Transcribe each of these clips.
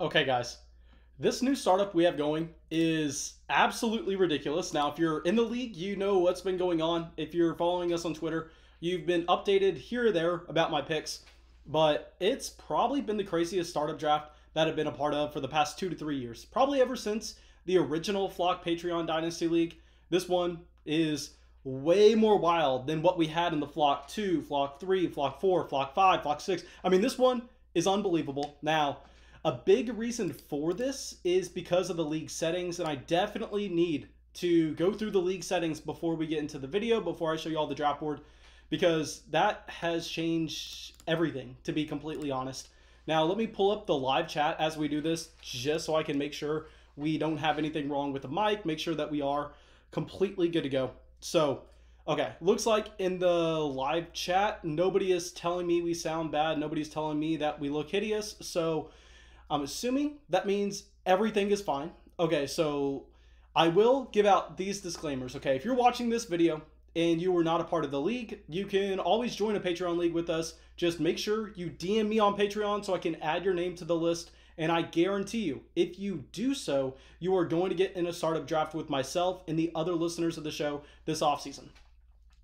Okay, guys, this new startup we have going is absolutely ridiculous. Now, if you're in the league, you know what's been going on. If you're following us on Twitter, you've been updated here or there about my picks, but it's probably been the craziest startup draft that I've been a part of for the past 2 to 3 years. Probably ever since the original Flock Patreon Dynasty League. This one is way more wild than what we had in the Flock 2, Flock 3, Flock 4, Flock 5, Flock 6. I mean, this one is unbelievable. Now, a big reason for this is because of the league settings, and I definitely need to go through the league settings before we get into the video, before I show you all the draft board, because that has changed everything, to be completely honest. Now, let me pull up the live chat as we do this, just so I can make sure we don't have anything wrong with the mic, make sure that we are completely good to go. So, okay, looks like in the live chat, nobody is telling me we sound bad, nobody's telling me that we look hideous, so I'm assuming that means everything is fine. Okay, so I will give out these disclaimers. Okay, if you're watching this video and you were not a part of the league, you can always join a Patreon league with us. Just make sure you DM me on Patreon so I can add your name to the list. And I guarantee you, if you do so, you are going to get in a startup draft with myself and the other listeners of the show this offseason.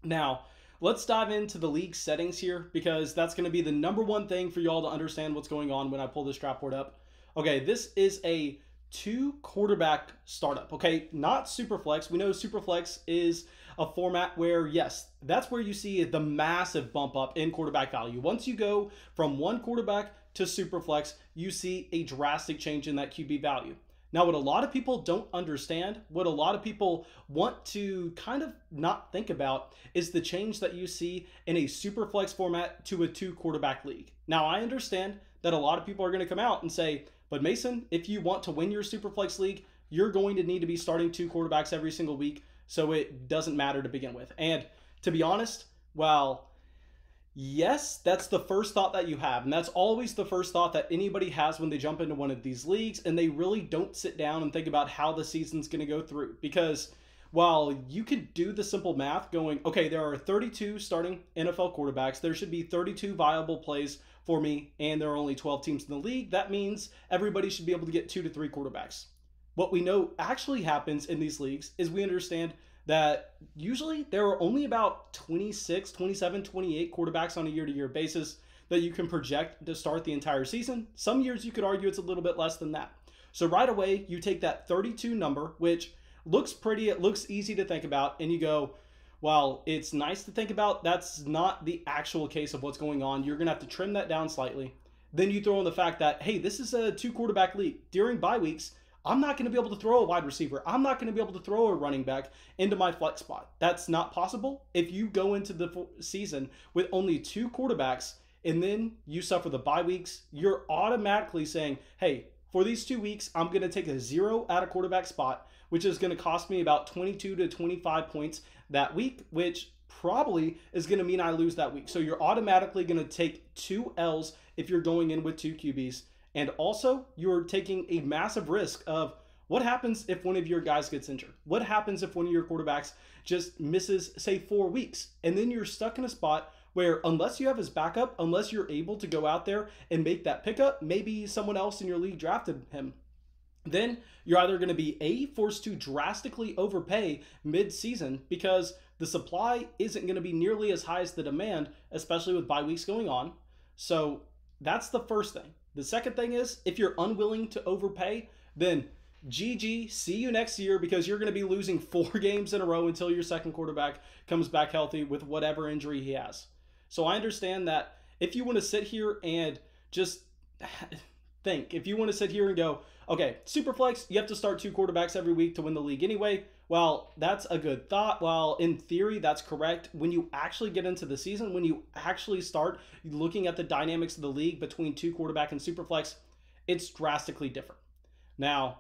Now, let's dive into the league settings here, because that's going to be the #1 thing for y'all to understand what's going on when I pull this draft board up. Okay, this is a 2-quarterback startup, okay? Not Superflex. We know Superflex is a format where, yes, that's where you see the massive bump up in quarterback value. Once you go from 1 quarterback to Superflex, you see a drastic change in that QB value. Now, what a lot of people don't understand, what a lot of people want to kind of not think about, is the change that you see in a super flex format to a 2-quarterback league. Now, I understand that a lot of people are going to come out and say, but Mason, if you want to win your super flex league, you're going to need to be starting 2 quarterbacks every single week, so it doesn't matter to begin with. And to be honest, well, yes, that's the first thought that you have, and that's always the first thought that anybody has when they jump into one of these leagues, and they really don't sit down and think about how the season's going to go through. Because while you could do the simple math going, okay, there are 32 starting NFL quarterbacks, there should be 32 viable plays for me, and there are only 12 teams in the league, that means everybody should be able to get 2 to 3 quarterbacks. What we know actually happens in these leagues is we understand that usually there are only about 26, 27, 28 quarterbacks on a year-to-year basis that you can project to start the entire season. Some years you could argue it's a little bit less than that. So right away, you take that 32 number, which looks pretty, it looks easy to think about, and you go, well, it's nice to think about. That's not the actual case of what's going on. You're going to have to trim that down slightly. Then you throw in the fact that, hey, this is a 2-quarterback league. During bye weeks, I'm not going to be able to throw a wide receiver. I'm not going to be able to throw a running back into my flex spot. That's not possible. If you go into the season with only 2 quarterbacks and then you suffer the bye weeks, you're automatically saying, hey, for these 2 weeks, I'm going to take a 0 at a quarterback spot, which is going to cost me about 22 to 25 points that week, which probably is going to mean I lose that week. So you're automatically going to take 2 L's if you're going in with 2 QBs. And also, you're taking a massive risk of what happens if one of your guys gets injured? What happens if one of your quarterbacks just misses, say, 4 weeks? And then you're stuck in a spot where unless you have his backup, unless you're able to go out there and make that pickup, maybe someone else in your league drafted him, then you're either going to be A, forced to drastically overpay mid-season because the supply isn't going to be nearly as high as the demand, especially with bye weeks going on. So that's the first thing. The second thing is, if you're unwilling to overpay, then GG, see you next year, because you're going to be losing 4 games in a row until your second quarterback comes back healthy with whatever injury he has. So I understand that if you want to sit here and just think, if you want to sit here and go, okay, Superflex, you have to start 2 quarterbacks every week to win the league anyway. Well, that's a good thought. Well, in theory, that's correct. When you actually get into the season, when you actually start looking at the dynamics of the league between 2 quarterback and Superflex, it's drastically different. Now,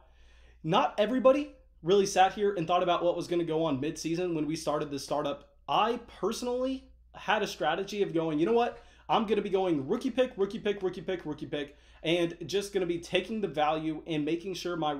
not everybody really sat here and thought about what was going to go on mid-season when we started this startup. I personally had a strategy of going, you know what? I'm going to be going rookie pick, rookie pick, rookie pick, rookie pick, and just going to be taking the value and making sure my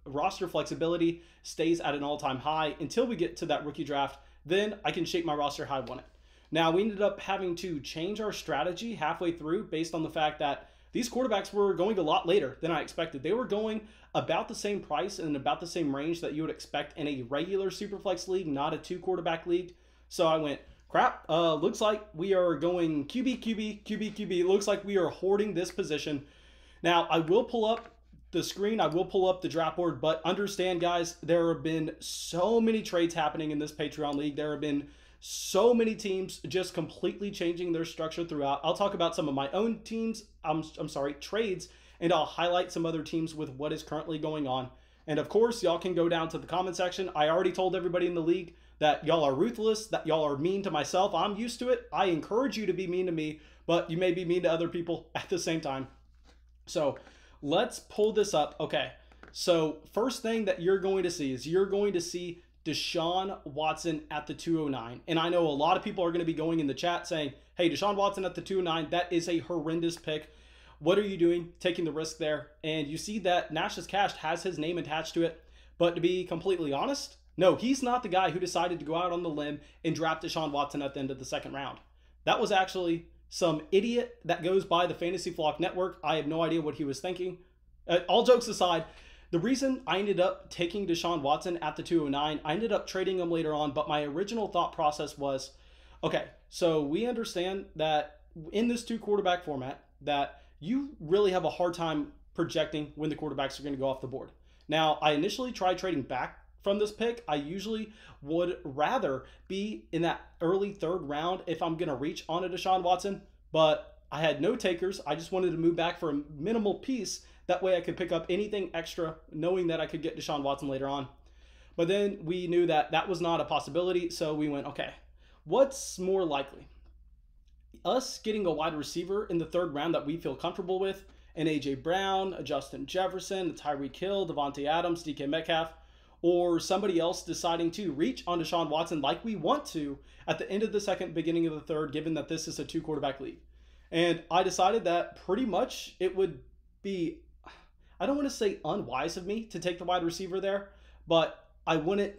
roster flexibility stays at an all-time high until we get to that rookie draft. Then I can shape my roster how I want it. Now, we ended up having to change our strategy halfway through based on the fact that these quarterbacks were going a lot later than I expected. They were going about the same price and about the same range that you would expect in a regular Superflex league, not a 2-quarterback league. So I went, crap, looks like we are going QB, QB, QB, QB. It looks like we are hoarding this position. Now, I will pull up the screen, I will pull up the draft board, but understand, guys, there have been so many trades happening in this Patreon league. There have been so many teams just completely changing their structure throughout. I'll talk about some of my own teams, I'm sorry, trades, and I'll highlight some other teams with what is currently going on. And of course, y'all can go down to the comment section. I already told everybody in the league that y'all are ruthless, that y'all are mean to myself. I'm used to it. I encourage you to be mean to me, but you may be mean to other people at the same time. So let's pull this up. Okay, so first thing that you're going to see is you're going to see Desean Watson at the 209. And I know a lot of people are going to be going in the chat saying, hey, Desean Watson at the 209, that is a horrendous pick. What are you doing taking the risk there? And you see that Nash's Cash has his name attached to it. But to be completely honest, no, he's not the guy who decided to go out on the limb and draft Desean Watson at the end of the second round. That was actually some idiot that goes by the Fantasy Flock Network. I have no idea what he was thinking. All jokes aside, the reason I ended up taking Desean Watson at the 209, I ended up trading him later on, but my original thought process was, okay, so we understand that in this 2-quarterback format that you really have a hard time projecting when the quarterbacks are going to go off the board. Now, I initially tried trading back from this pick. I usually would rather be in that early 3rd round if I'm going to reach on a Desean Watson, but I had no takers. I just wanted to move back for a minimal piece. That way I could pick up anything extra, knowing that I could get Desean Watson later on. But then we knew that that was not a possibility, so we went, okay, what's more likely? Us getting a wide receiver in the 3rd round that we feel comfortable with, an A.J. Brown, a Justin Jefferson, a Tyreek Hill, Devontae Adams, DK Metcalf, or somebody else deciding to reach on Desean Watson like we want to at the end of the 2nd, beginning of the 3rd, given that this is a 2-quarterback league. And I decided that pretty much it would be, I don't want to say unwise of me to take the wide receiver there, but I wouldn't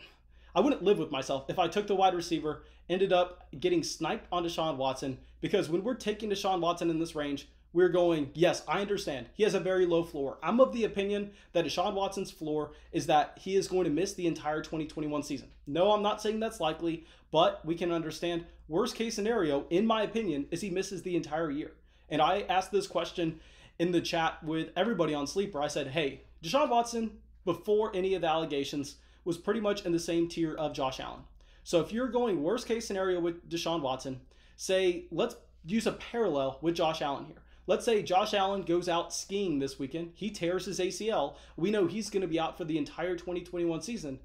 live with myself if I took the wide receiver, ended up getting sniped on Desean Watson, because when we're taking Desean Watson in this range, we're going, yes, I understand. He has a very low floor. I'm of the opinion that Desean Watson's floor is that he is going to miss the entire 2021 season. No, I'm not saying that's likely, but we can understand worst case scenario, in my opinion, is he misses the entire year. And I asked this question in the chat with everybody on Sleeper. I said, hey, Desean Watson, before any of the allegations, was pretty much in the same tier of Josh Allen. So if you're going worst case scenario with Desean Watson, say, let's use a parallel with Josh Allen here. Let's say Josh Allen goes out skiing this weekend. He tears his ACL. We know he's going to be out for the entire 2021 season.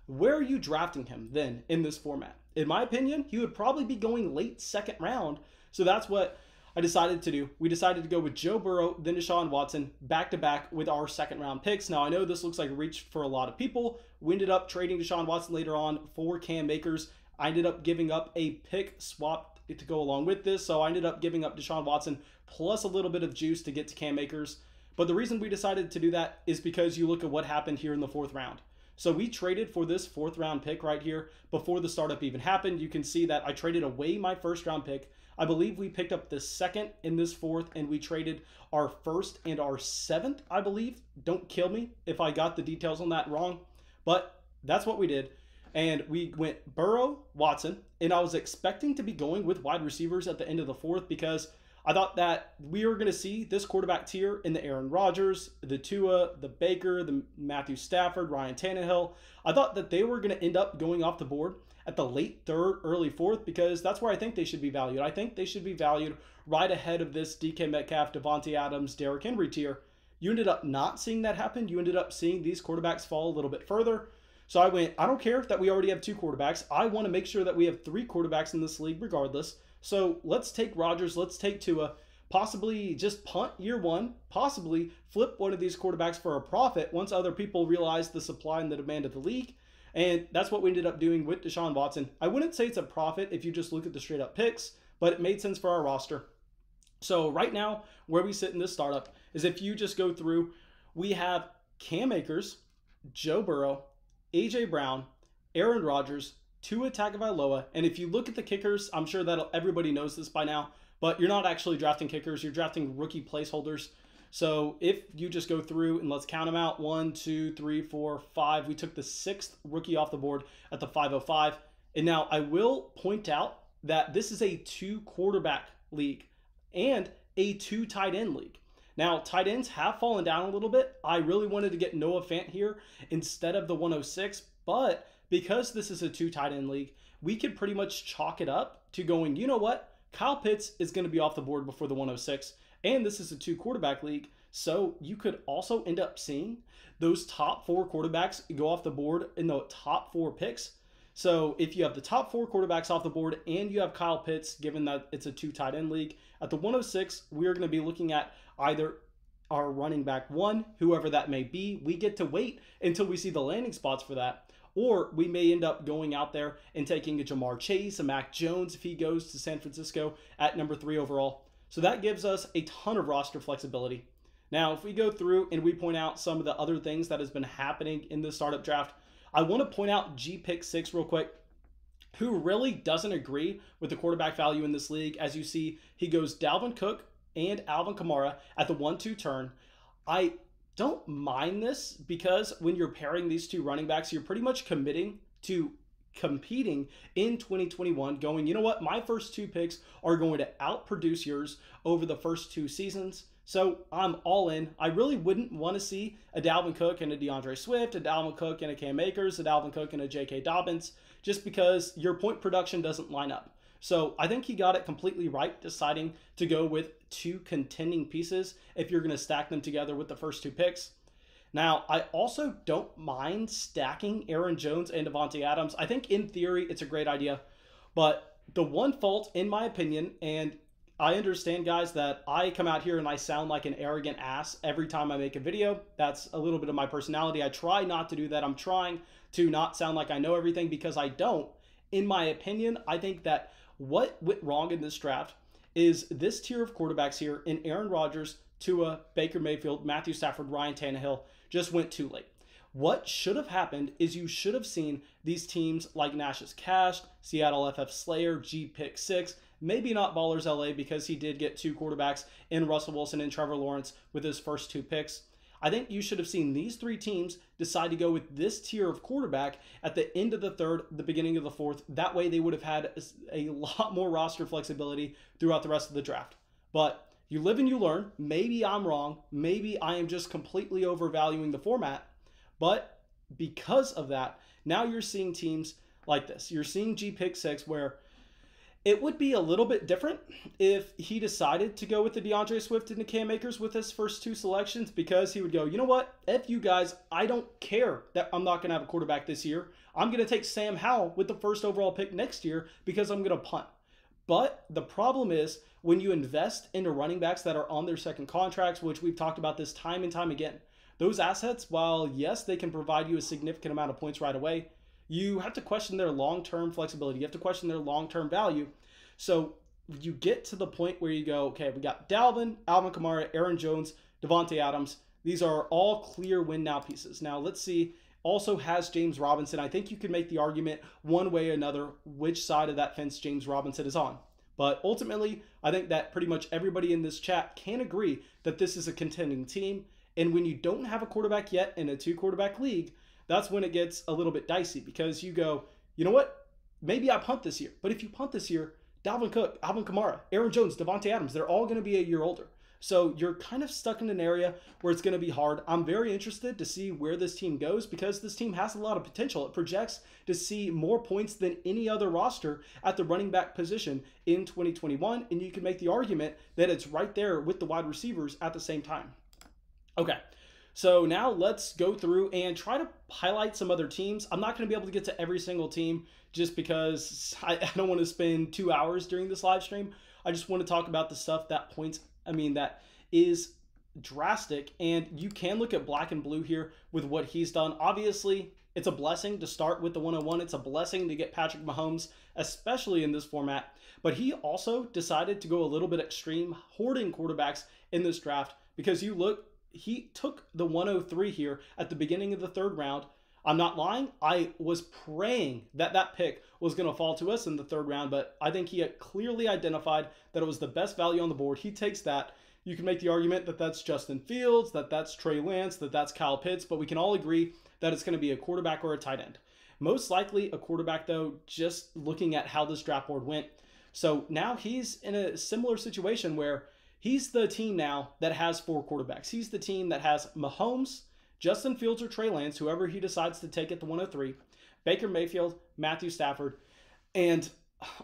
Where are you drafting him then in this format? In my opinion, he would probably be going late 2nd round. So that's what I decided to do. We decided to go with Joe Burrow, then Desean Watson, back-to-back with our 2nd round picks. Now, I know this looks like a reach for a lot of people. We ended up trading Desean Watson later on for Cam Akers. I ended up giving up a pick swap to go along with this. So I ended up giving up Desean Watson plus a little bit of juice to get to Cam Akers. But the reason we decided to do that is because you look at what happened here in the 4th round. So we traded for this 4th round pick right here before the startup even happened. You can see that I traded away my 1st round pick. I believe we picked up the 2nd in this 4th, and we traded our 1st and our 7th, I believe. Don't kill me if I got the details on that wrong, but that's what we did. And we went Burrow, Watson, and I was expecting to be going with wide receivers at the end of the 4th because I thought that we were going to see this quarterback tier in the Aaron Rodgers, the Tua, the Baker, the Matthew Stafford, Ryan Tannehill. I thought that they were going to end up going off the board at the late 3rd, early 4th, because that's where I think they should be valued. I think they should be valued right ahead of this DK Metcalf, Devontae Adams, Derrick Henry tier. You ended up not seeing that happen. You ended up seeing these quarterbacks fall a little bit further. So I went, I don't care that we already have 2 quarterbacks. I want to make sure that we have 3 quarterbacks in this league regardless. So let's take Rodgers, let's take Tua, possibly just punt year 1, possibly flip one of these quarterbacks for a profit once other people realize the supply and the demand of the league. And that's what we ended up doing with Desean Watson. I wouldn't say it's a profit if you just look at the straight up picks, but it made sense for our roster. So right now, where we sit in this startup is if you just go through, we have Cam Akers, Joe Burrow, A.J. Brown, Aaron Rodgers, Tua Tagovailoa, and if you look at the kickers, I'm sure that everybody knows this by now, but you're not actually drafting kickers. You're drafting rookie placeholders. So if you just go through and let's count them out, 1, 2, 3, 4, 5. We took the 6th rookie off the board at the 505. And now I will point out that this is a 2 quarterback league and a 2 tight end league. Now, tight ends have fallen down a little bit. I really wanted to get Noah Fant here instead of the 106, but because this is a 2 tight end league, we could pretty much chalk it up to going, you know what? Kyle Pitts is going to be off the board before the 106, and this is a 2 quarterback league, so you could also end up seeing those top 4 quarterbacks go off the board in the top 4 picks. So if you have the top 4 quarterbacks off the board and you have Kyle Pitts, given that it's a 2 tight end league, at the 106, we're going to be looking at either our running back 1, whoever that may be. We get to wait until we see the landing spots for that. Or we may end up going out there and taking a Jamar Chase, a Mac Jones if he goes to San Francisco at number 3 overall. So that gives us a ton of roster flexibility. Now, if we go through and we point out some of the other things that has been happening in the startup draft, I want to point out G-Pick 6 real quick, who really doesn't agree with the quarterback value in this league. As you see, he goes Dalvin Cook and Alvin Kamara at the 1-2 turn. I don't mind this because when you're pairing these 2 running backs, you're pretty much committing to competing in 2021, going, you know what, my first 2 picks are going to outproduce yours over the first 2 seasons. So I'm all in. I really wouldn't want to see a Dalvin Cook and a DeAndre Swift, a Dalvin Cook and a Cam Akers, a Dalvin Cook and a J.K. Dobbins, just because your point production doesn't line up. So I think he got it completely right, deciding to go with 2 contending pieces if you're going to stack them together with the first 2 picks. Now, I also don't mind stacking Aaron Jones and Davante Adams. I think in theory it's a great idea, but the one fault, in my opinion, and I understand, guys, that I come out here and I sound like an arrogant ass every time I make a video. That's a little bit of my personality. I try not to do that. I'm trying to not sound like I know everything because I don't. In my opinion, I think that what went wrong in this draft is this tier of quarterbacks here in Aaron Rodgers, Tua, Baker Mayfield, Matthew Stafford, Ryan Tannehill just went too late. What should have happened is you should have seen these teams like Nash's Cash, Seattle FF Slayer, G-Pick 6, maybe not Ballers LA because he did get 2 quarterbacks in Russell Wilson and Trevor Lawrence with his first 2 picks. I think you should have seen these 3 teams decide to go with this tier of quarterback at the end of the 3rd, the beginning of the 4th. That way they would have had a lot more roster flexibility throughout the rest of the draft. But you live and you learn. Maybe I'm wrong. Maybe I am just completely overvaluing the format. But because of that, now you're seeing teams like this. You're seeing G-Pick 6 where it would be a little bit different if he decided to go with the DeAndre Swift and the Cam Akers with his first 2 selections, because he would go, you know what, F you guys, I don't care that I'm not going to have a quarterback this year. I'm going to take Sam Howell with the first overall pick next year because I'm going to punt. But the problem is when you invest into running backs that are on their second contracts, which we've talked about this time and time again, those assets, while yes, they can provide you a significant amount of points right away, you have to question their long-term flexibility. You have to question their long-term value. So you get to the point where you go, okay, we got Dalvin, Alvin Kamara, Aaron Jones, Davante Adams. These are all clear win now pieces. Now let's see, also has James Robinson. I think you could make the argument one way or another which side of that fence James Robinson is on. But ultimately, I think that pretty much everybody in this chat can agree that this is a contending team. And when you don't have a quarterback yet in a 2 quarterback league, that's when it gets a little bit dicey because you go, you know what? Maybe I punt this year. But if you punt this year, Dalvin Cook, Alvin Kamara, Aaron Jones, Davante Adams, they're all going to be a year older. So you're kind of stuck in an area where it's going to be hard. I'm very interested to see where this team goes because this team has a lot of potential. It projects to see more points than any other roster at the running back position in 2021. And you can make the argument that it's right there with the wide receivers at the same time. Okay. So now let's go through and try to highlight some other teams. I'm not going to be able to get to every single team just because I don't want to spend 2 hours during this live stream. I just want to talk about the stuff that that is drastic. And you can look at Black and Blue here with what he's done. Obviously, it's a blessing to start with the 101. It's a blessing to get Patrick Mahomes, especially in this format. But he also decided to go a little bit extreme, hoarding quarterbacks in this draft because you look, he took the 103 here at the beginning of the 3rd round. I'm not lying. I was praying that that pick was going to fall to us in the third round, but I think he had clearly identified that it was the best value on the board. He takes that. You can make the argument that that's Justin Fields, that that's Trey Lance, that that's Kyle Pitts, but we can all agree that it's going to be a quarterback or a tight end. Most likely a quarterback, though, just looking at how this draft board went. So now he's in a similar situation where he's the team now that has 4 quarterbacks. He's the team that has Mahomes, Justin Fields or Trey Lance, whoever he decides to take at the 103, Baker Mayfield, Matthew Stafford. And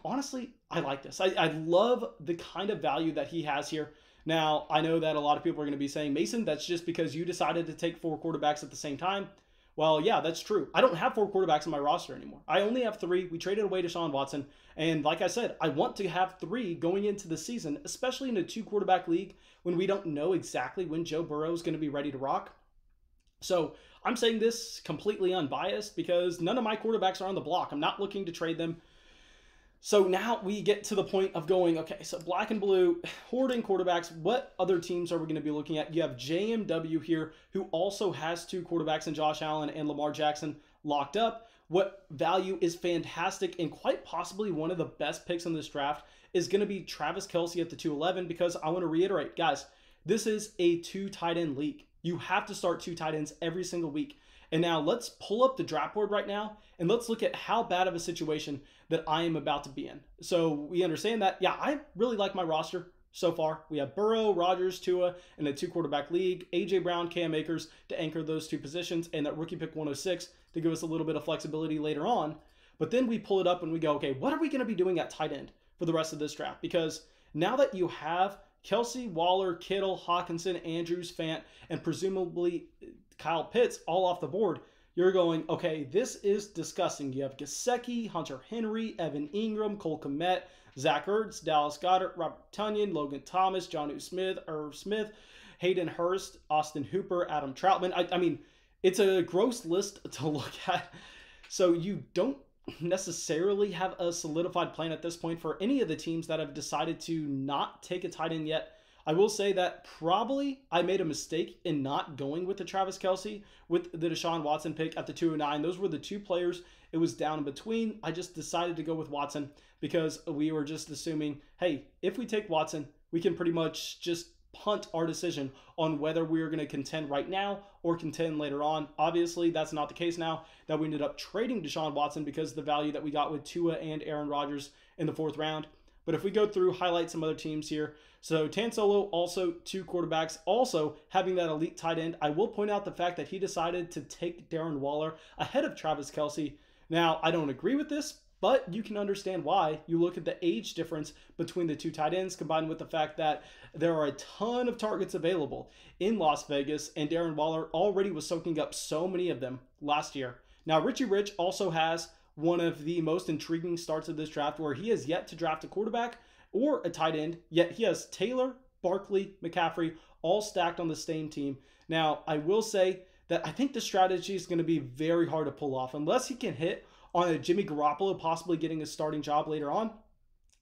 honestly, I like this. I love the kind of value that he has here. Now, I know that a lot of people are going to be saying, Mason, that's just because you decided to take 4 quarterbacks at the same time. Well, yeah, that's true. I don't have 4 quarterbacks on my roster anymore. I only have 3. We traded away Desean Watson. And like I said, I want to have 3 going into the season, especially in a 2-quarterback league when we don't know exactly when Joe Burrow is going to be ready to rock. So I'm saying this completely unbiased because none of my quarterbacks are on the block. I'm not looking to trade them. So now we get to the point of going, okay, so black and blue, hoarding quarterbacks. What other teams are we going to be looking at? You have JMW here, who also has 2 quarterbacks in Josh Allen and Lamar Jackson locked up. What value is fantastic and quite possibly one of the best picks in this draft is going to be Travis Kelce at the 211 because I want to reiterate, guys, this is a 2 tight end league. You have to start 2 tight ends every single week. And now let's pull up the draft board right now and let's look at how bad of a situation that I am about to be in. So we understand that, yeah, I really like my roster so far. We have Burrow, Rodgers, Tua in a 2-quarterback league, A.J. Brown, Cam Akers to anchor those 2 positions, and that rookie pick 106 to give us a little bit of flexibility later on. But then we pull it up and we go, okay, what are we going to be doing at tight end for the rest of this draft? Because now that you have Kelce, Waller, Kittle, Hawkinson, Andrews, Fant, and presumably Kyle Pitts all off the board, you're going, okay, this is disgusting. You have Gesicki, Hunter Henry, Evan Ingram, Cole Kmet, Zach Ertz, Dallas Goedert, Robert Tonyan, Logan Thomas, Jonnu Smith, Irv Smith, Hayden Hurst, Austin Hooper, Adam Troutman. I mean, it's a gross list to look at. So you don't necessarily have a solidified plan at this point for any of the teams that have decided to not take a tight end yet. I will say that probably I made a mistake in not going with the Travis Kelce with the Desean Watson pick at the 209. Those were the 2 players it was down in between. I just decided to go with Watson because we were just assuming, hey, if we take Watson, we can pretty much just punt our decision on whether we are going to contend right now or contend later on. Obviously, that's not the case now that we ended up trading Desean Watson because of the value that we got with Tua and Aaron Rodgers in the 4th round. But if we go through, highlight some other teams here. So Tan Solo, also 2 quarterbacks, also having that elite tight end. I will point out the fact that he decided to take Darren Waller ahead of Travis Kelce. Now, I don't agree with this, but you can understand why. You look at the age difference between the 2 tight ends combined with the fact that there are a ton of targets available in Las Vegas, and Darren Waller already was soaking up so many of them last year. Now, Richie Rich also has one of the most intriguing starts of this draft where he has yet to draft a quarterback or a tight end, yet he has Taylor, Barkley, McCaffrey all stacked on the same team. Now, I will say that I think the strategy is going to be very hard to pull off unless he can hit on a Jimmy Garoppolo possibly getting a starting job later on.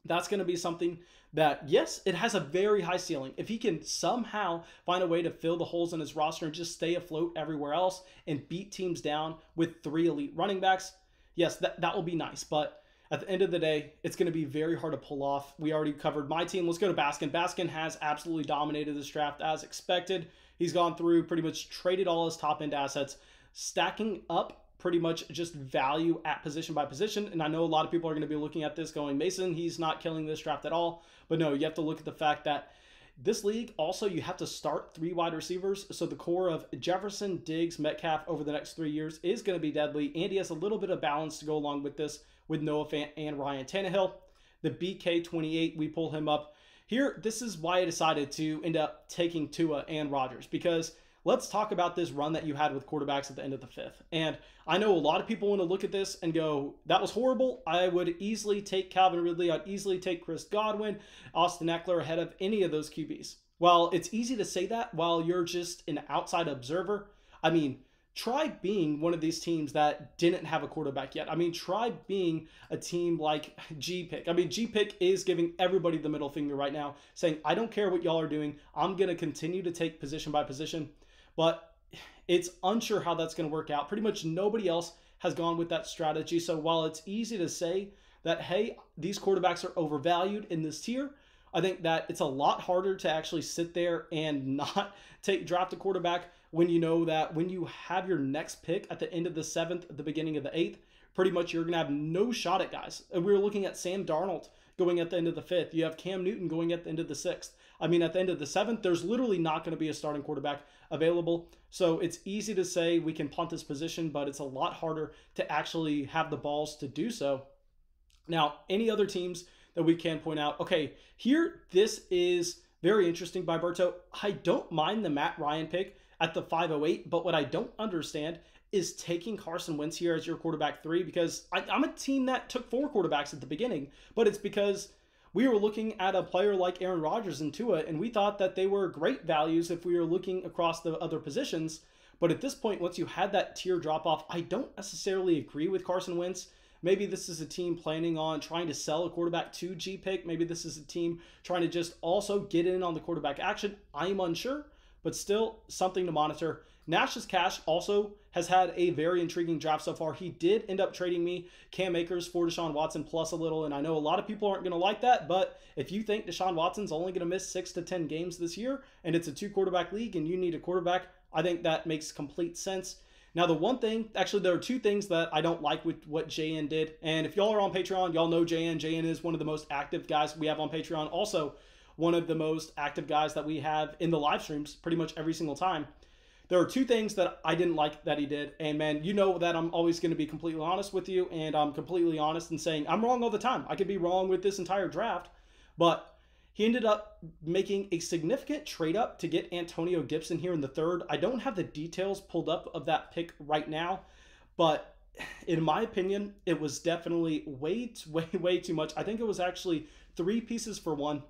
That's going to be something that, yes, it has a very high ceiling. If he can somehow find a way to fill the holes in his roster and just stay afloat everywhere else and beat teams down with 3 elite running backs, yes, that will be nice. But at the end of the day, it's going to be very hard to pull off. We already covered my team. Let's go to Baskin. Baskin has absolutely dominated this draft as expected. He's gone through, pretty much traded all his top-end assets, stacking up pretty much just value at position by position. And I know a lot of people are going to be looking at this going, Mason, he's not killing this draft at all. But no, you have to look at the fact that this league, also, you have to start 3 wide receivers. So the core of Jefferson, Diggs, Metcalf over the next 3 years is going to be deadly. And he has a little bit of balance to go along with this with Noah Fant and Ryan Tannehill. The BK28, we pull him up. Here, this is why I decided to end up taking Tua and Rodgers, because let's talk about this run that you had with quarterbacks at the end of the 5th. And I know a lot of people want to look at this and go, that was horrible. I would easily take Calvin Ridley. I'd easily take Chris Godwin, Austin Eckler ahead of any of those QBs. Well, it's easy to say that while you're just an outside observer. I mean, try being one of these teams that didn't have a quarterback yet. I mean, try being a team like G-Pick. I mean, G-Pick is giving everybody the middle finger right now, saying, I don't care what y'all are doing. I'm going to continue to take position by position. But it's unsure how that's going to work out. Pretty much nobody else has gone with that strategy. So while it's easy to say that, hey, these quarterbacks are overvalued in this tier, I think that it's a lot harder to actually sit there and not draft a quarterback when you know that when you have your next pick at the end of the 7th, at the beginning of the 8th, pretty much you're going to have no shot at guys. And we were looking at Sam Darnold going at the end of the 5th. You have Cam Newton going at the end of the 6th. I mean, at the end of the 7th, there's literally not going to be a starting quarterback available. So it's easy to say we can punt this position, but it's a lot harder to actually have the balls to do so. Now, any other teams that we can point out? Okay, here, this is very interesting by Berto. I don't mind the Matt Ryan pick at the 508, but what I don't understand is taking Carson Wentz here as your quarterback 3, because I'm a team that took 4 quarterbacks at the beginning, but it's because we were looking at a player like Aaron Rodgers and Tua, and we thought that they were great values if we were looking across the other positions. But at this point, once you had that tier drop off, I don't necessarily agree with Carson Wentz. Maybe this is a team planning on trying to sell a quarterback to G pick. Maybe this is a team trying to just also get in on the quarterback action. I'm unsure, but still something to monitor. Nash's Cash also has had a very intriguing draft so far. He did end up trading me Cam Akers for Desean Watson plus a little, and I know a lot of people aren't going to like that, but if you think Desean Watson's only going to miss 6 to 10 games this year, and it's a 2-quarterback league and you need a quarterback, I think that makes complete sense. Now, the one thing, actually, there are 2 things that I don't like with what JN did, and if y'all are on Patreon, y'all know JN. JN is one of the most active guys we have on Patreon. Also, one of the most active guys that we have in the live streams pretty much every single time. There are 2 things that I didn't like that he did. And man, you know that I'm always going to be completely honest with you. And I'm completely honest in saying I'm wrong all the time. I could be wrong with this entire draft. But he ended up making a significant trade up to get Antonio Gibson here in the 3rd. I don't have the details pulled up of that pick right now. But in my opinion, it was definitely way too much. I think it was actually 3 pieces for 1.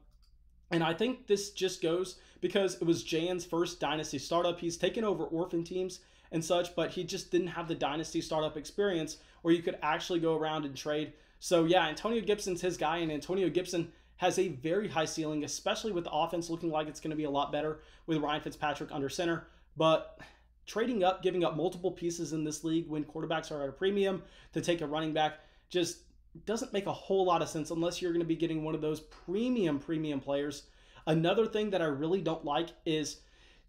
And I think this just goes because it was Jan's first Dynasty startup. He's taken over orphan teams and such, but he just didn't have the Dynasty startup experience where you could actually go around and trade. So yeah, Antonio Gibson's his guy, and Antonio Gibson has a very high ceiling, especially with the offense looking like it's going to be a lot better with Ryan Fitzpatrick under center. But trading up, giving up multiple pieces in this league when quarterbacks are at a premium to take a running back just doesn't make a whole lot of sense unless you're going to be getting one of those premium players. Another thing that I really don't like is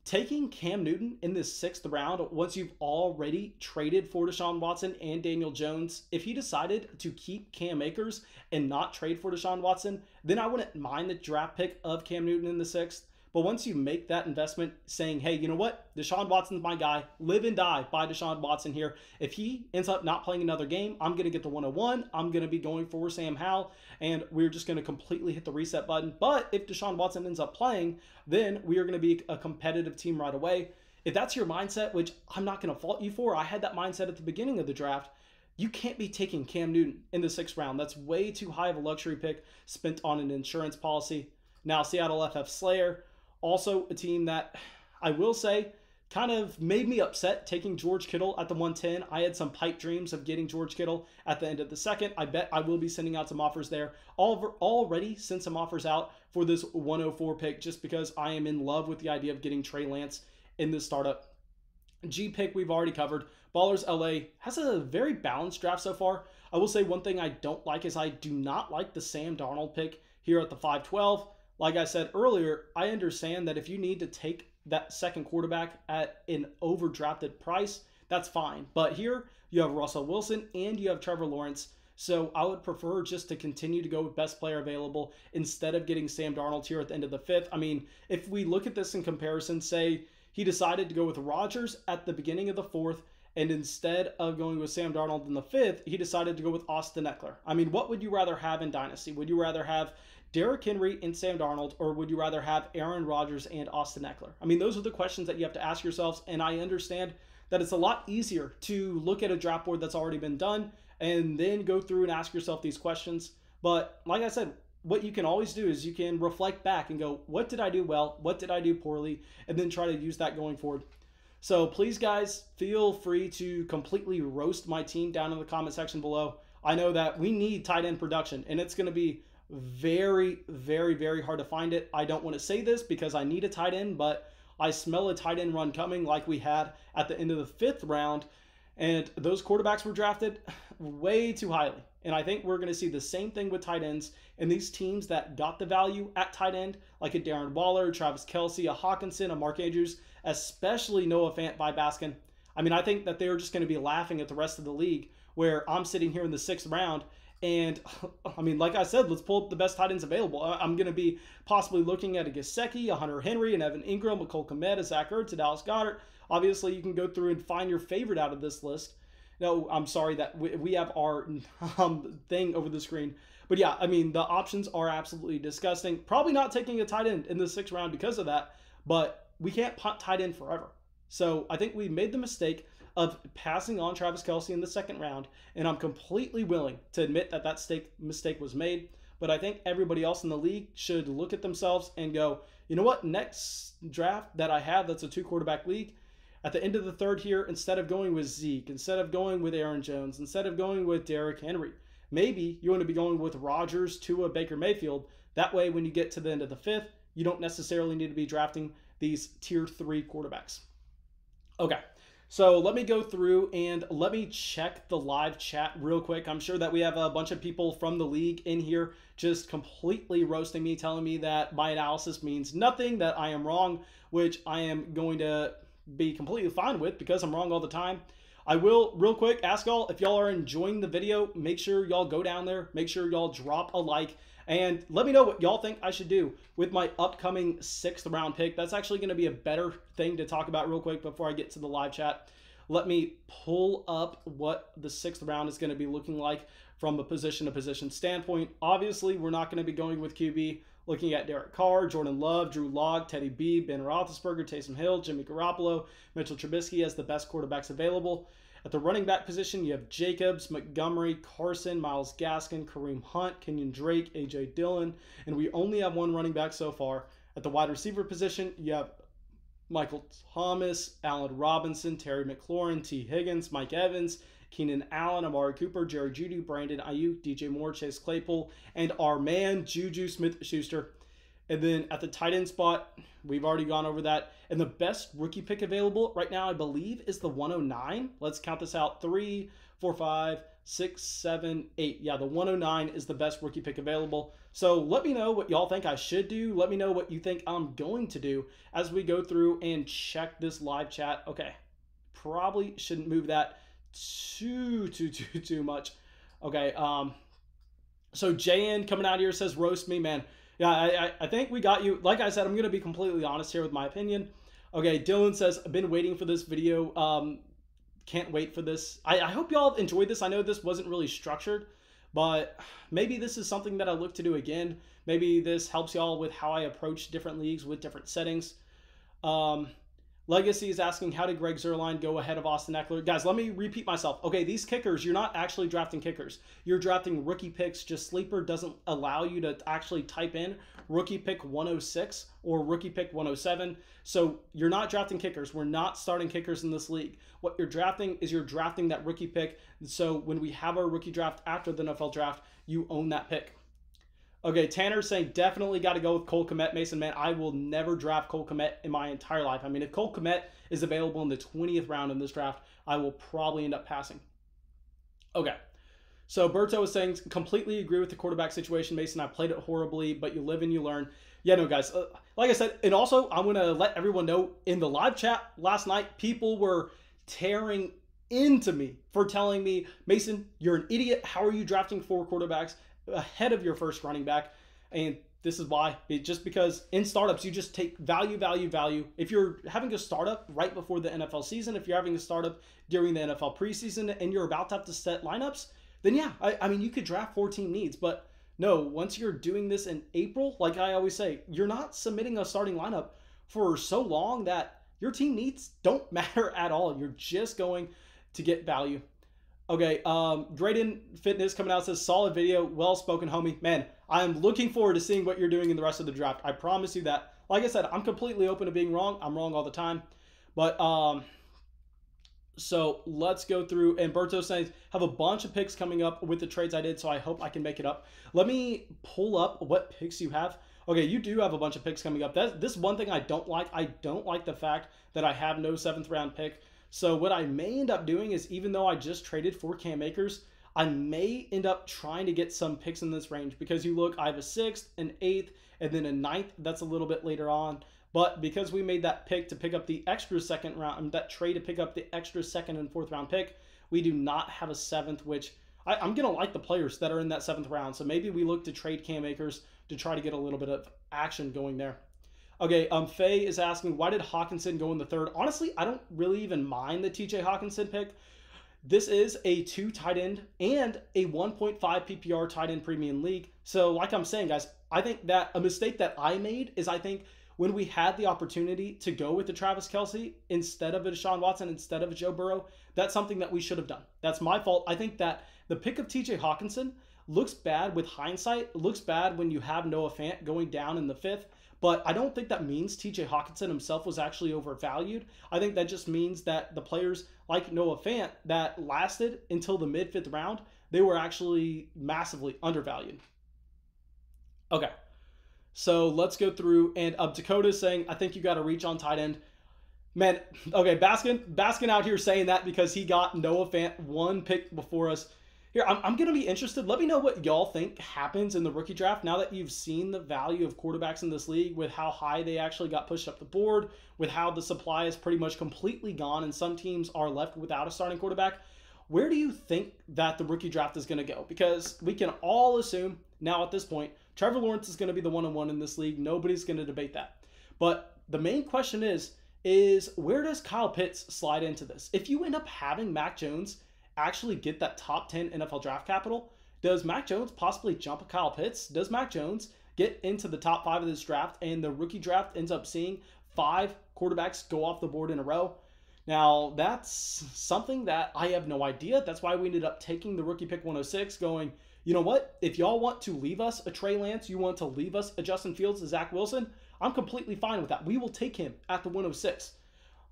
taking Cam Newton in this 6th round once you've already traded for Desean Watson and Daniel Jones. If he decided to keep Cam Akers and not trade for Desean Watson, then I wouldn't mind the draft pick of Cam Newton in the 6th. But once you make that investment saying, hey, you know what? Desean Watson's my guy. Live and die by Desean Watson here. If he ends up not playing another game, I'm going to get the 101. I'm going to be going for Sam Howell, and we're just going to completely hit the reset button. But if Desean Watson ends up playing, then we are going to be a competitive team right away. If that's your mindset, which I'm not going to fault you for, I had that mindset at the beginning of the draft, you can't be taking Cam Newton in the 6th round. That's way too high of a luxury pick spent on an insurance policy. Now, Seattle FF Slayer, also a team that I will say kind of made me upset taking George Kittle at the 110. I had some pipe dreams of getting George Kittle at the end of the 2nd. I bet I will be sending out some offers there. Already sent some offers out for this 104 pick just because I am in love with the idea of getting Trey Lance in this startup. G pick we've already covered. Ballers LA has a very balanced draft so far. I will say one thing I don't like is I do not like the Sam Darnold pick here at the 512. Like I said earlier, I understand that if you need to take that 2nd quarterback at an overdrafted price, that's fine. But here you have Russell Wilson and you have Trevor Lawrence. So I would prefer just to continue to go with best player available instead of getting Sam Darnold here at the end of the 5th. I mean, if we look at this in comparison, say he decided to go with Rodgers at the beginning of the 4th, and instead of going with Sam Darnold in the 5th, he decided to go with Austin Eckler. I mean, what would you rather have in Dynasty? Would you rather have Derrick Henry and Sam Darnold, or would you rather have Aaron Rodgers and Austin Eckler? I mean, those are the questions that you have to ask yourselves, and I understand that it's a lot easier to look at a draft board that's already been done and then go through and ask yourself these questions. But like I said, what you can always do is you can reflect back and go, what did I do well? What did I do poorly? And then try to use that going forward. So please, guys, feel free to completely roast my team down in the comment section below. I know that we need tight end production, and it's going to be very hard to find it. I don't want to say this because I need a tight end, but I smell a tight end run coming like we had at the end of the 5th round. And those quarterbacks were drafted way too highly. And I think we're going to see the same thing with tight ends. And these teams that got the value at tight end, like a Darren Waller, Travis Kelce, a Hawkinson, a Mark Andrews, especially Noah Fant by Baskin. I mean, I think that they're just going to be laughing at the rest of the league where I'm sitting here in the 6th round. And, I mean, like I said, let's pull up the best tight ends available. I'm going to be possibly looking at a Gesicki, a Hunter Henry, an Evan Ingram, a Cole Kmet, a Zach Ertz, a Dallas Goedert. Obviously, you can go through and find your favorite out of this list. No, I'm sorry that we have our thing over the screen. But yeah, I mean, the options are absolutely disgusting. Probably not taking a tight end in the 6th round because of that, but we can't punt tight end forever. So I think we made the mistake of passing on Travis Kelce in the 2nd round, and I'm completely willing to admit that that mistake was made. But I think everybody else in the league should look at themselves and go, you know what, next draft that I have that's a 2-quarterback league, at the end of the 3rd here, instead of going with Zeke, instead of going with Aaron Jones, instead of going with Derrick Henry, maybe you want to be going with Rodgers, Tua, Baker Mayfield. That way, when you get to the end of the 5th, you don't necessarily need to be drafting these tier 3 quarterbacks. Okay, so let me go through and let me check the live chat real quick. I'm sure that we have a bunch of people from the league in here just completely roasting me, telling me that my analysis means nothing, that I am wrong, which I am going to be completely fine with because I'm wrong all the time. I will real quick ask y'all, if y'all are enjoying the video, make sure y'all go down there, make sure y'all drop a like, and let me know what y'all think I should do with my upcoming 6th round pick. That's actually going to be a better thing to talk about real quick before I get to the live chat. Let me pull up what the 6th round is going to be looking like from a position-to-position standpoint. Obviously, we're not going to be going with QB. Looking at Derek Carr, Jordan Love, Drew Lock, Teddy B, Ben Roethlisberger, Taysom Hill, Jimmy Garoppolo, Mitchell Trubisky as the best quarterbacks available. At the running back position, you have Jacobs, Montgomery, Carson, Myles Gaskin, Kareem Hunt, Kenyon Drake, A.J. Dillon, and we only have 1 running back so far. At the wide receiver position, you have Michael Thomas, Allen Robinson, Terry McLaurin, T. Higgins, Mike Evans, Keenan Allen, Amari Cooper, Jerry Jeudy, Brandon Ayuk, DJ Moore, Chase Claypool, and our man, Juju Smith-Schuster. And then at the tight end spot, we've already gone over that. And the best rookie pick available right now, I believe, is the 109. Let's count this out. 3, 4, 5, 6, 7, 8. Yeah, the 109 is the best rookie pick available. So let me know what y'all think I should do. Let me know what you think I'm going to do as we go through and check this live chat. Okay, probably shouldn't move that too much. Okay, so JN coming out here says roast me, man. Yeah, I think we got you. Like I said, I'm going to be completely honest here with my opinion. Okay, Dylan says, I've been waiting for this video. Can't wait for this. I hope y'all enjoyed this. I know this wasn't really structured, but maybe this is something that I look to do again. Maybe this helps y'all with how I approach different leagues with different settings. Legacy is asking, how did Greg Zuerlein go ahead of Austin Eckler? Guys, let me repeat myself. Okay, these kickers, you're not actually drafting kickers. You're drafting rookie picks. Just Sleeper doesn't allow you to actually type in rookie pick 106 or rookie pick 107. So you're not drafting kickers. We're not starting kickers in this league. What you're drafting is you're drafting that rookie pick. So when we have our rookie draft after the NFL draft, you own that pick. Okay, Tanner's saying definitely got to go with Cole Kmet. Mason, man, I will never draft Cole Kmet in my entire life. I mean, if Cole Kmet is available in the 20th round in this draft, I will probably end up passing. Okay, so Berto is saying, completely agree with the quarterback situation, Mason. I played it horribly, but you live and you learn. Yeah, no, guys, like I said, and also I'm going to let everyone know in the live chat last night, people were tearing into me for telling me, Mason, you're an idiot. How are you drafting 4 quarterbacks ahead of your first running back? And this is why. Just because in startups you just take value. If you're having a startup right before the NFL season, if you're having a startup during the NFL preseason and you're about to have to set lineups, then yeah, I mean, you could draft 14 needs. But no, once you're doing this in April, like I always say, you're not submitting a starting lineup for so long that your team needs don't matter at all. You're just going to get value. Okay, Graydon Fitness coming out says, solid video, well-spoken, homie. Man, I'm looking forward to seeing what you're doing in the rest of the draft. I promise you that. Like I said, I'm completely open to being wrong. I'm wrong all the time. But, so let's go through. And Berto says, have a bunch of picks coming up with the trades I did, so I hope I can make it up. Let me pull up what picks you have. Okay, you do have a bunch of picks coming up. This one thing I don't like. I don't like the fact that I have no 7th round pick. So what I may end up doing is, even though I just traded for Cam Akers, I may end up trying to get some picks in this range, because you look, I have a 6th, an 8th, and then a 9th. That's a little bit later on. But because we made that pick to pick up the extra second round, that trade to pick up the extra 2nd and 4th round pick, we do not have a 7th, which I'm going to like the players that are in that 7th round. So maybe we look to trade Cam Akers to try to get a little bit of action going there. Okay, Faye is asking, why did Hawkinson go in the 3rd? Honestly, I don't really even mind the TJ Hawkinson pick. This is a 2 tight end and a 1.5 PPR tight end premium league. So like I'm saying, guys, I think that a mistake that I made is, I think when we had the opportunity to go with the Travis Kelce instead of a Desean Watson, instead of a Joe Burrow, that's something that we should have done. That's my fault. I think that the pick of TJ Hawkinson looks bad with hindsight. It looks bad when you have Noah Fant going down in the 5th. But I don't think that means TJ Hawkinson himself was actually overvalued. I think that just means that the players like Noah Fant that lasted until the mid-5th round, they were actually massively undervalued. Okay, so let's go through. And Dakota is saying, I think you got to reach on tight end. Man, okay, Baskin out here saying that because he got Noah Fant 1 pick before us. Here, I'm going to be interested. Let me know what y'all think happens in the rookie draft now that you've seen the value of quarterbacks in this league, with how high they actually got pushed up the board, with how the supply is pretty much completely gone and some teams are left without a starting quarterback. Where do you think that the rookie draft is going to go? Because we can all assume now at this point, Trevor Lawrence is going to be the 1-on-1 in this league. Nobody's going to debate that. But the main question is where does Kyle Pitts slide into this? If you end up having Mac Jones actually get that top 10 NFL draft capital, does Mac Jones possibly jump Kyle Pitts? Does Mac Jones get into the top 5 of this draft, and the rookie draft ends up seeing 5 quarterbacks go off the board in a row? Now, that's something that I have no idea. That's why we ended up taking the rookie pick 106, going, you know what? If y'all want to leave us a Trey Lance, you want to leave us a Justin Fields, a Zach Wilson, I'm completely fine with that. We will take him at the 106.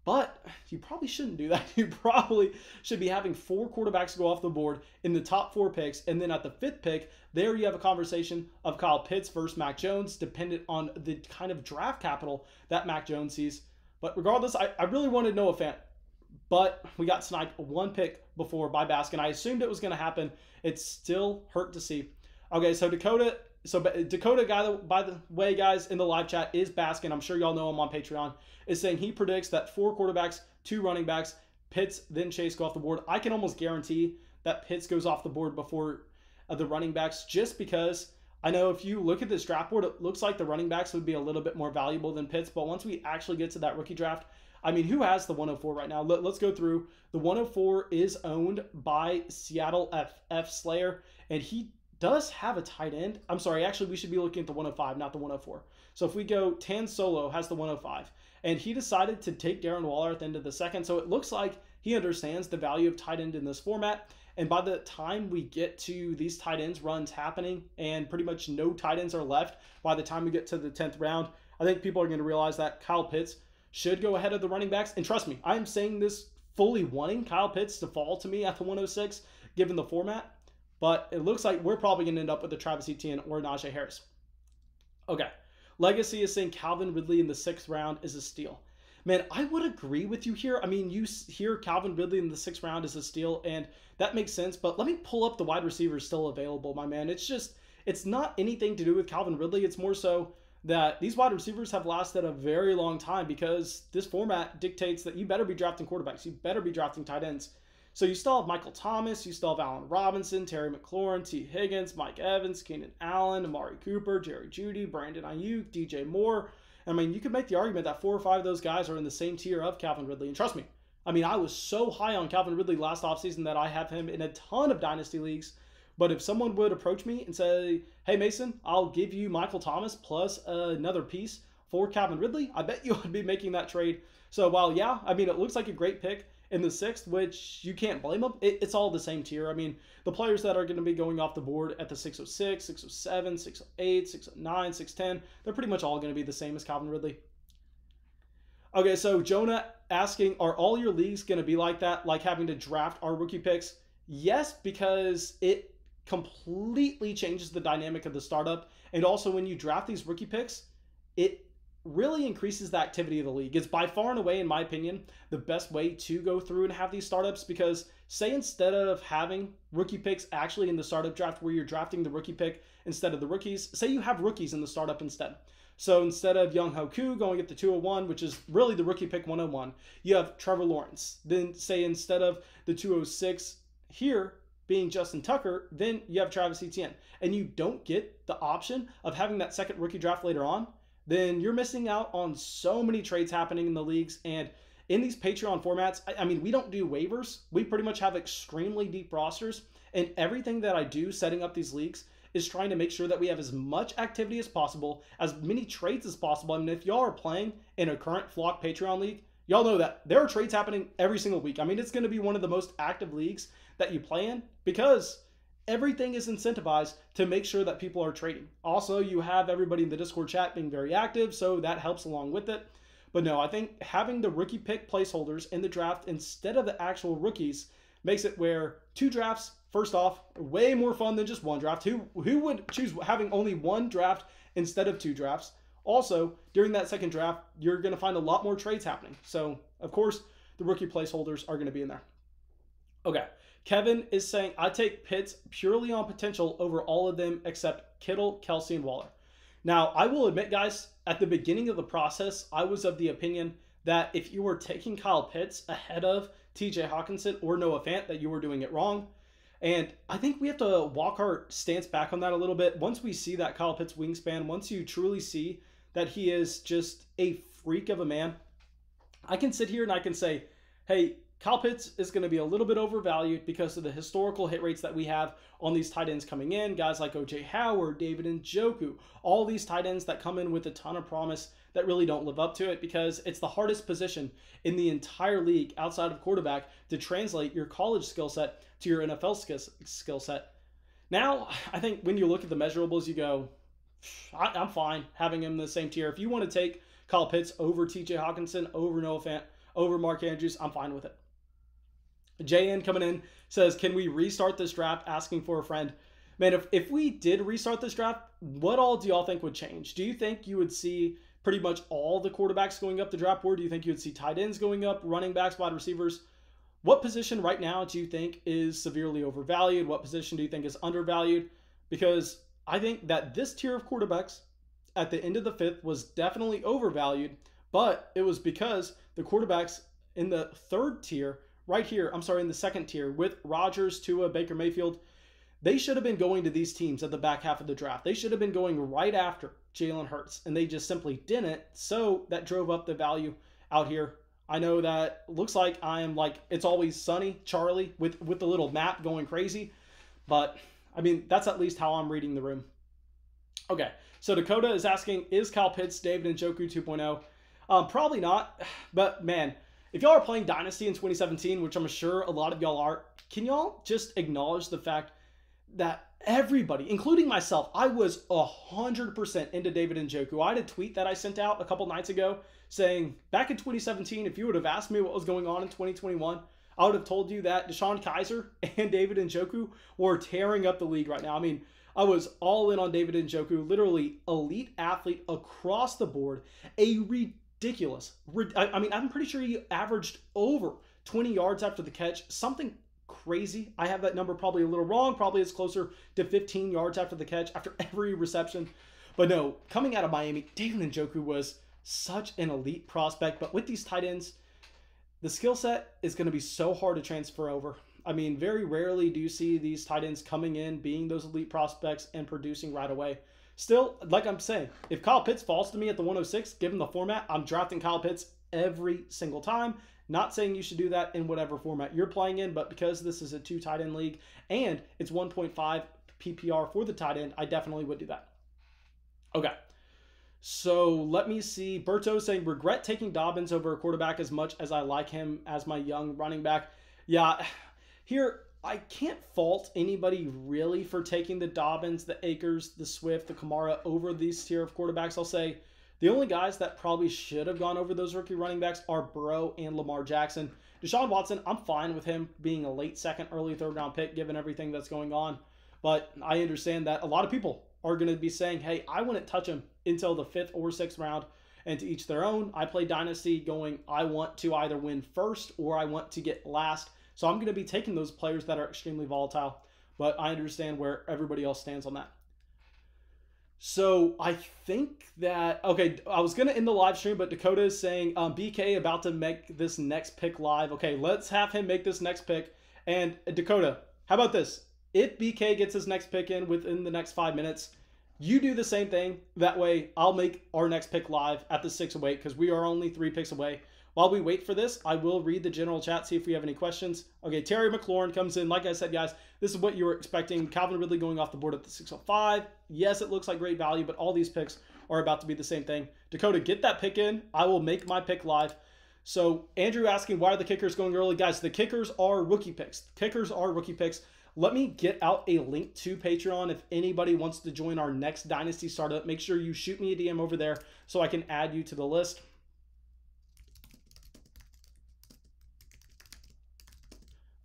But you probably shouldn't do that. You probably should be having 4 quarterbacks go off the board in the top 4 picks. And then at the 5th pick, there you have a conversation of Kyle Pitts versus Mac Jones, dependent on the kind of draft capital that Mac Jones sees. But regardless, I really wanted Noah Fant. But we got sniped 1 pick before by Baskin. I assumed it was going to happen. It still hurt to see. Okay, so Dakota, guy, by the way, guys, in the live chat is Baskin. I'm sure y'all know him on Patreon. Is saying he predicts that 4 quarterbacks, 2 running backs, Pitts, then Chase go off the board. I can almost guarantee that Pitts goes off the board before the running backs, just because I know if you look at this draft board, it looks like the running backs would be a little bit more valuable than Pitts. But once we actually get to that rookie draft, I mean, who has the 104 right now? Let's go through. The 104 is owned by Seattle F Slayer, and he does have a tight end. I'm sorry, actually, we should be looking at the 105, not the 104. So if we go, Tan Solo has the 105, and he decided to take Darren Waller at the end of the 2nd. So it looks like he understands the value of tight end in this format. And by the time we get to these tight ends runs happening, and pretty much no tight ends are left by the time we get to the 10th round, I think people are going to realize that Kyle Pitts should go ahead of the running backs. And trust me, I'm saying this fully wanting Kyle Pitts to fall to me at the 106, given the format. But it looks like we're probably going to end up with the Travis Etienne or Najee Harris. Okay. Legacy is saying Calvin Ridley in the 6th round is a steal. Man, I would agree with you here. I mean, you hear Calvin Ridley in the 6th round is a steal, and that makes sense. But let me pull up the wide receivers still available, my man. It's not anything to do with Calvin Ridley. It's more so that these wide receivers have lasted a very long time, because this format dictates that you better be drafting quarterbacks. You better be drafting tight ends. So you still have Michael Thomas, you still have Allen Robinson, Terry McLaurin, T. Higgins, Mike Evans, Keenan Allen, Amari Cooper, Jerry Jeudy, Brandon Ayuk, DJ Moore. I mean, you could make the argument that 4 or 5 of those guys are in the same tier of Calvin Ridley. And trust me, I mean, I was so high on Calvin Ridley last offseason that I have him in a ton of Dynasty leagues. But if someone would approach me and say, hey, Mason, I'll give you Michael Thomas plus another piece for Calvin Ridley, I bet you would be making that trade. So while, yeah, I mean, it looks like a great pick in the 6th, which you can't blame them, it's all the same tier. I mean, the players that are going to be going off the board at the 606, 607, 608, 609, 610, they're pretty much all going to be the same as Calvin Ridley. Okay, so Jonah asking, are all your leagues going to be like that, like having to draft our rookie picks? Yes, because it completely changes the dynamic of the startup. And also when you draft these rookie picks, it really increases the activity of the league. It's by far and away, in my opinion, the best way to go through and have these startups, because say instead of having rookie picks actually in the startup draft where you're drafting the rookie pick instead of the rookies, say you have rookies in the startup instead. So instead of Young Hoku going at the 201, which is really the rookie pick 101, you have Trevor Lawrence. Then say instead of the 206 here being Justin Tucker, then you have Travis Etienne. And you don't get the option of having that second rookie draft later on, then you're missing out on so many trades happening in the leagues. And in these Patreon formats, I mean, we don't do waivers. We pretty much have extremely deep rosters. And everything that I do setting up these leagues is trying to make sure that we have as much activity as possible, as many trades as possible. I mean, if y'all are playing in a current Flock Patreon league, y'all know that there are trades happening every single week. I mean, it's going to be one of the most active leagues that you play in because everything is incentivized to make sure that people are trading. Also, you have everybody in the Discord chat being very active, so that helps along with it. But no, I think having the rookie pick placeholders in the draft instead of the actual rookies makes it where 2 drafts, first off, way more fun than just 1 draft. Who would choose having only 1 draft instead of 2 drafts? Also, during that second draft, you're going to find a lot more trades happening. So, of course, the rookie placeholders are going to be in there. Okay. Kevin is saying, I take Pitts purely on potential over all of them except Kittle, Kelsey, and Waller. Now, I will admit, guys, at the beginning of the process, I was of the opinion that if you were taking Kyle Pitts ahead of TJ Hawkinson or Noah Fant, that you were doing it wrong. And I think we have to walk our stance back on that a little bit. Once we see that Kyle Pitts wingspan, once you truly see that he is just a freak of a man, I can sit here and I can say, hey, Kyle Pitts is going to be a little bit overvalued because of the historical hit rates that we have on these tight ends coming in. Guys like O.J. Howard, David Njoku, all these tight ends that come in with a ton of promise that really don't live up to it, because it's the hardest position in the entire league outside of quarterback to translate your college skill set to your NFL skill set. Now, I think when you look at the measurables, you go, I'm fine having him in the same tier. If you want to take Kyle Pitts over TJ Hawkinson, over Noah Fant, over Mark Andrews, I'm fine with it. JN coming in says, can we restart this draft? Asking for a friend. Man, if we did restart this draft, what all do y'all think would change? Do you think you would see pretty much all the quarterbacks going up the draft board? Do you think you would see tight ends going up, running backs, wide receivers? What position right now do you think is severely overvalued? What position do you think is undervalued? Because I think that this tier of quarterbacks at the end of the 5th was definitely overvalued, but it was because the quarterbacks in the 3rd tier, right here, in the 2nd tier with Rodgers, Tua, Baker Mayfield, they should have been going to these teams at the back half of the draft. They should have been going right after Jalen Hurts, and they just simply didn't. So that drove up the value out here. I know that looks like I am like It's Always Sunny, Charlie, with the little map going crazy. But, I mean, that's at least how I'm reading the room. Okay, so Dakota is asking, is Kyle Pitts David Njoku 2.0? Probably not, but man, if y'all are playing Dynasty in 2017, which I'm sure a lot of y'all are, can y'all just acknowledge the fact that everybody, including myself, I was 100% into David Njoku. I had a tweet that I sent out a couple nights ago saying, back in 2017, if you would have asked me what was going on in 2021, I would have told you that DeShone Kizer and David Njoku were tearing up the league right now. I mean, I was all in on David Njoku, literally elite athlete across the board, a ridiculous. I mean, I'm pretty sure he averaged over 20 yards after the catch, something crazy. I have that number probably a little wrong. Probably it's closer to 15 yards after the catch after every reception. But no, coming out of Miami, David Njoku was such an elite prospect. But with these tight ends, the skill set is going to be so hard to transfer over. I mean, very rarely do you see these tight ends coming in, being those elite prospects and producing right away. Still, like I'm saying, if Kyle Pitts falls to me at the 106, given the format, I'm drafting Kyle Pitts every single time. Not saying you should do that in whatever format you're playing in, but because this is a 2 tight end league and it's 1.5 PPR for the tight end, I definitely would do that. Okay. So let me see. Berto saying, regret taking Dobbins over a quarterback as much as I like him as my young running back. Yeah, here, I can't fault anybody really for taking the Dobbins, the Akers, the Swift, the Kamara over these tier of quarterbacks. I'll say the only guys that probably should have gone over those rookie running backs are Burrow and Lamar Jackson. Desean Watson, I'm fine with him being a late 2nd, early 3rd round pick given everything that's going on. But I understand that a lot of people are going to be saying, hey, I wouldn't touch him until the 5th or 6th round. And to each their own. I play Dynasty going, I want to either win first or I want to get last. So I'm going to be taking those players that are extremely volatile. But I understand where everybody else stands on that. So I think that, okay, I was going to end the live stream, but Dakota is saying, BK about to make this next pick live. Okay, let's have him make this next pick. And Dakota, how about this? If BK gets his next pick in within the next 5 minutes, you do the same thing. That way, I'll make our next pick live at the 6:08 because we are only 3 picks away. While we wait for this, I will read the general chat, see if we have any questions. Okay, Terry McLaurin comes in. Like I said, guys, this is what you were expecting. Calvin Ridley going off the board at the 6:05. Yes, it looks like great value, but all these picks are about to be the same thing. Dakota, get that pick in. I will make my pick live. So Andrew asking, why are the kickers going early? Guys, the kickers are rookie picks. Kickers are rookie picks. Let me get out a link to Patreon. If anybody wants to join our next Dynasty startup, make sure you shoot me a DM over there so I can add you to the list.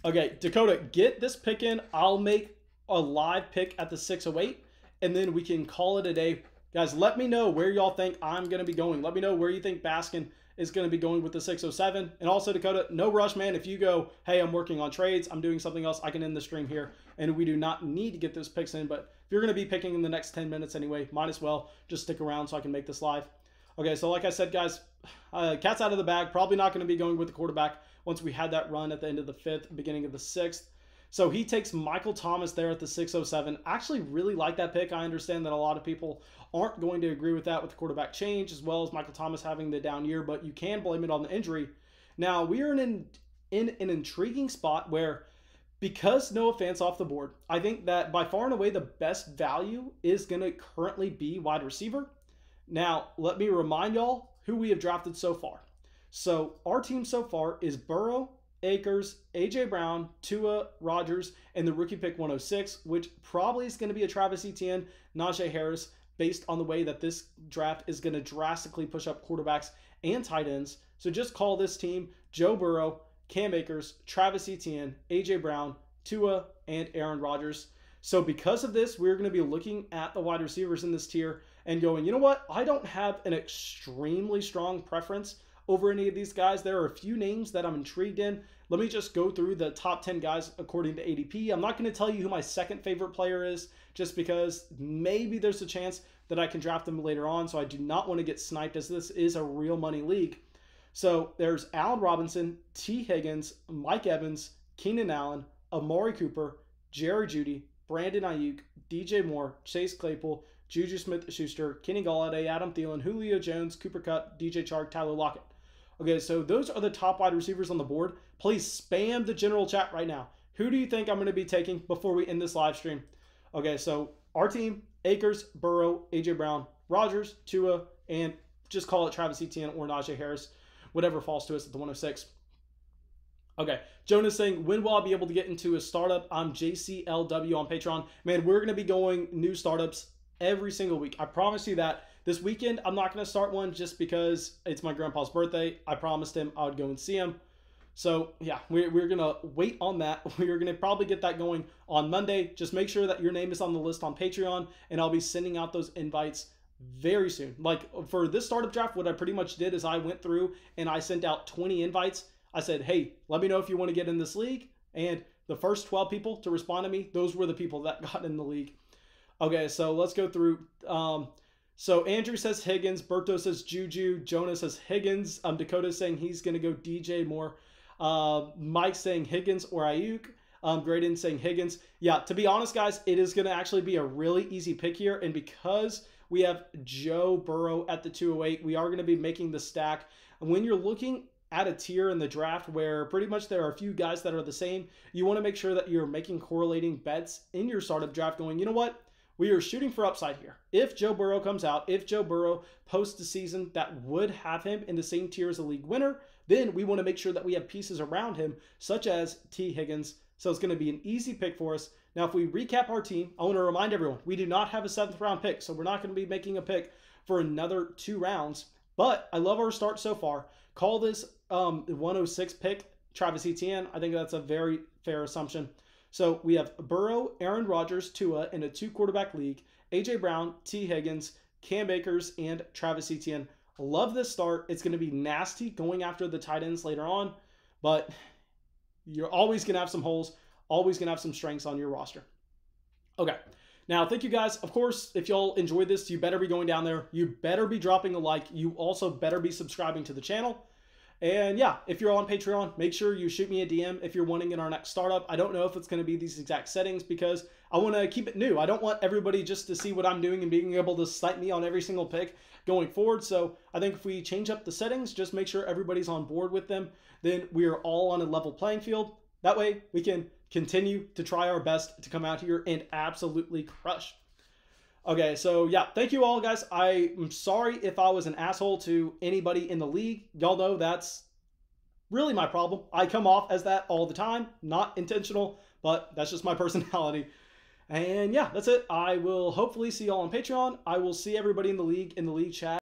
Okay, Dakota, get this pick in. I'll make a live pick at the 6:08, and then we can call it a day. Guys, let me know where y'all think I'm going to be going. Let me know where you think Baskin is going to be going with the 6:07. And also, Dakota, no rush, man. If you go, hey, I'm working on trades, I'm doing something else, I can end the stream here. And we do not need to get those picks in. But if you're going to be picking in the next 10 minutes anyway, might as well just stick around so I can make this live. Okay, so like I said, guys, cat's out of the bag. Probably not going to be going with the quarterback once we had that run at the end of the 5th, beginning of the 6th. So he takes Michael Thomas there at the 6:07. I actually really like that pick. I understand that a lot of people aren't going to agree with that with the quarterback change, as well as Michael Thomas having the down year, but you can blame it on the injury. Now, we are in an intriguing spot where, because Noah Fant's off the board, I think that by far and away the best value is going to currently be wide receiver. Now, let me remind y'all who we have drafted so far. So our team so far is Burrow, Akers, A.J. Brown, Tua, Rodgers, and the rookie pick 106, which probably is going to be a Travis Etienne, Najee Harris, based on the way that this draft is going to drastically push up quarterbacks and tight ends. So just call this team Joe Burrow, Cam Akers, Travis Etienne, A.J. Brown, Tua, and Aaron Rodgers. So because of this, we're going to be looking at the wide receivers in this tier and going, you know what? I don't have an extremely strong preference over any of these guys. There are a few names that I'm intrigued in. Let me just go through the top 10 guys according to ADP. I'm not going to tell you who my second favorite player is, just because maybe there's a chance that I can draft them later on, so I do not want to get sniped, as this is a real money league. So there's Allen Robinson, T. Higgins, Mike Evans, Keenan Allen, Amari Cooper, Jerry Jeudy, Brandon Ayuk, DJ Moore, Chase Claypool, Juju Smith-Schuster, Kenny Golladay, Adam Thielen, Julio Jones, Cooper Kupp, DJ Chark, Tyler Lockett. Okay, so those are the top wide receivers on the board. Please spam the general chat right now. Who do you think I'm going to be taking before we end this live stream? Okay, so our team, Akers, Burrow, A.J. Brown, Rodgers, Tua, and just call it Travis Etienne or Najee Harris, whatever falls to us at the 106. Okay, Jonah's saying, when will I be able to get into a startup? I'm JCLW on Patreon. Man, we're going to be going new startups every single week. I promise you that. This weekend, I'm not going to start one just because it's my grandpa's birthday. I promised him I would go and see him. So, yeah, we're going to wait on that. We're going to probably get that going on Monday. Just make sure that your name is on the list on Patreon, and I'll be sending out those invites very soon. Like, for this startup draft, what I pretty much did is I went through and I sent out 20 invites. I said, hey, let me know if you want to get in this league. And the first 12 people to respond to me, those were the people that got in the league. Okay, so let's go through. So Andrew says Higgins, Berto says Juju, Jonah says Higgins, Dakota saying he's going to go DJ Moore, Mike saying Higgins or Ayuk, Graydon saying Higgins. Yeah, to be honest, guys, it is going to actually be a really easy pick here, and because we have Joe Burrow at the 208, we are going to be making the stack. And when you're looking at a tier in the draft where pretty much there are a few guys that are the same, you want to make sure that you're making correlating bets in your startup draft going, you know what? We are shooting for upside here. If Joe Burrow comes out, if Joe Burrow posts a season that would have him in the same tier as a league winner, then we want to make sure that we have pieces around him, such as T. Higgins. So it's going to be an easy pick for us. Now, if we recap our team, I want to remind everyone, we do not have a 7th round pick, so we're not going to be making a pick for another 2 rounds. But I love our start so far. Call this 106 pick Travis Etienne. I think that's a very fair assumption. So we have Burrow, Aaron Rodgers, Tua in a 2-quarterback league, A.J. Brown, T. Higgins, Cam Akers, and Travis Etienne. Love this start. It's going to be nasty going after the tight ends later on, but you're always going to have some holes, always going to have some strengths on your roster. Okay. Now, thank you guys. Of course, if y'all enjoyed this, you better be going down there. You better be dropping a like. You also better be subscribing to the channel. And yeah, if you're on Patreon, make sure you shoot me a DM if you're wanting in our next startup. I don't know if it's going to be these exact settings because I want to keep it new. I don't want everybody just to see what I'm doing and being able to cite me on every single pick going forward. So I think if we change up the settings, just make sure everybody's on board with them, then we are all on a level playing field. That way we can continue to try our best to come out here and absolutely crush. Okay, so yeah, thank you all, guys. I'm sorry if I was an asshole to anybody in the league. Y'all know that's really my problem. I come off as that all the time. Not intentional, but that's just my personality. And yeah, that's it. I will hopefully see y'all on Patreon. I will see everybody in the league chat.